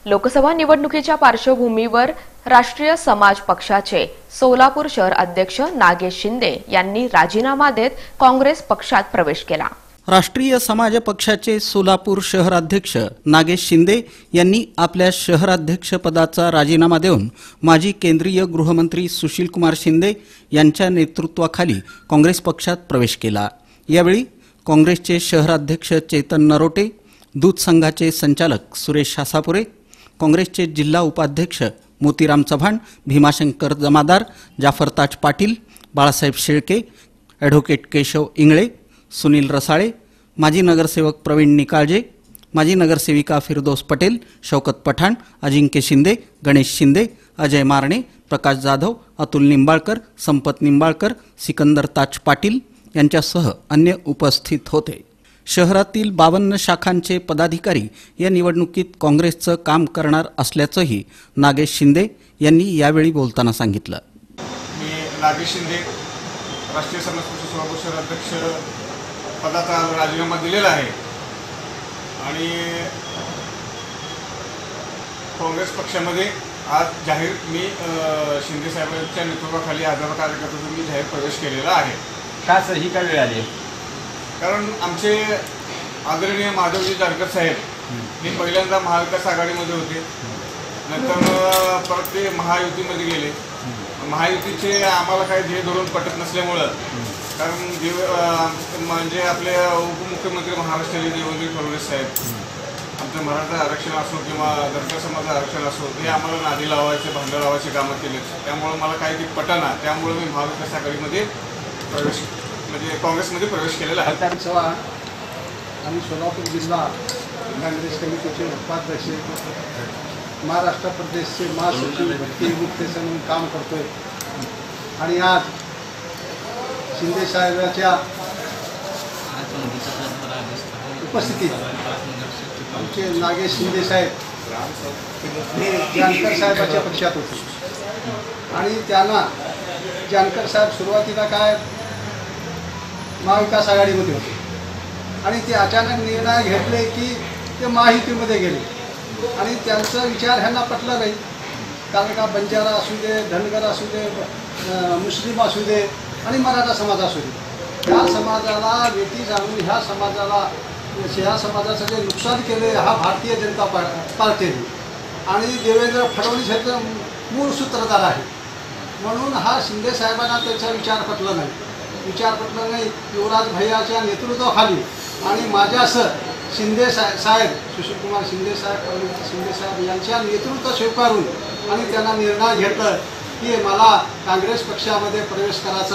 लोकसभा निवडणुकीच्या पार्श्वभूमीवर राष्ट्रीय समाज पक्षाचे सोलापूर शहर अध्यक्ष नागेश शिंदे यांनी राजीनामा देत काँग्रेस पक्षात प्रवेश केला। राष्ट्रीय समाज पक्षाचे सोलापूर शहराध्यक्ष नागेश शिंदे यांनी आपल्या शहराध्यक्ष पदाचा राजीनामा देऊन माजी केंद्रीय गृहमंत्री सुशील कुमार शिंदे यांच्या नेतृत्वाखाली काँग्रेस पक्षात प्रवेश केला। यावेळी काँग्रेसचे शहराध्यक्ष चेतन नरोटे, दूध संघाचे संचालक सुरेश शासापुरे, काँग्रेसचे जिल्हा उपाध्यक्ष मोतीराम चव्हाण, भीमाशंकर जमादार, जाफर ताज पाटील, बाळासाहेब शेळके, ॲडव्होकेट केशव इंगळे, सुनील रसाळे, माजी नगरसेवक प्रवीण निकाळजे, माजी नगरसेविका फिरदौस पटेल, शौकत पठाण, अजिंक्य शिंदे, गणेश शिंदे, अजय मारणे, प्रकाश जाधव, अतुल निंबाळकर, संपत निंबाळकर, सिकंदर ताज पाटील यांच्यासह अन्य उपस्थित होते। शहरातील 52 शाखांचे पदाधिकारी या निवडणुकीत काँग्रेसचं काम करणार असल्याचंही नागेश शिंदे यांनी यावेळी बोलताना सांगितलं। मी नागेश शिंदे राष्ट्रीय समाज पक्ष सोलापूर शहराध्यक्ष पदाचा राजीनामा दिलेला आहे आणि काँग्रेस पक्षामध्ये आज जाहीर मी शिंदे साहेबांच्या नेतृत्वाखाली हजारो कार्यकर्त्यांचा मी जाहीर प्रवेश केलेला आहे। का सर ही काय वेळ आली? कारण आमचे आदरणीय माधवजी जानकर साहेब हे पहिल्यांदा महाविकास आघाडीमध्ये होते, नंतर परत ते महायुतीमध्ये गेले। महायुतीचे आम्हाला काही ध्येय धोरण पटत नसल्यामुळं, कारण म्हणजे आपले उपमुख्यमंत्री महाराष्ट्राचे देवेंद्र फडणवीस साहेब, आमचं मराठा आरक्षण असो किंवा धनगर समाज आरक्षण असो, ते आम्हाला नादी लावायचे, भांडं लावायचे कामं केले। त्यामुळं मला काही ते पटना, त्यामुळे मी महाविकास आघाडीमध्ये प्रवेश म्हणजे काँग्रेसमध्ये प्रवेश केलेला आहे। आम्ही सोलापूर जिल्हा काँग्रेस कमिटीचे उपाध्यक्ष, महाराष्ट्र प्रदेशचे महासचिव भरती मुख्य म्हणून काम करतोय आणि आज शिंदे साहेबांच्या उपस्थितीत आमचे नागेश शिंदे साहेब हे जानकर साहेबांच्या पक्षात होते आणि त्यांना जानकर साहेब सुरुवातीला काय महाविकास आघाडीमध्ये होते आणि ते अचानक निर्णय घेतले की ते महायुतीमध्ये गेले आणि त्यांचा विचार ह्यांना पटला नाही। कारण का बंजारा असू दे, धनगर असू दे, मुस्लिम असू दे आणि मराठा समाज असू दे, ह्या समाजाला वेठी जाणून ह्या समाजाचं जे नुकसान केले हा भारतीय जनता पार्टीने आणि देवेंद्र फडणवीस हे मूळ सूत्रधार आहे, म्हणून हा शिंदे साहेबांना त्याचा विचार पटला नाही। युवराज भैयाच्या नेतृत्वाखाली आणि माझ्यासह शिंदे साहेब, सुशील कुमार शिंदे साहेब, शिंदे साहेब यांच्या नेतृत्व स्वीकारून आणि त्यांना निर्णय घेतला की मला काँग्रेस पक्षामध्ये प्रवेश करायचा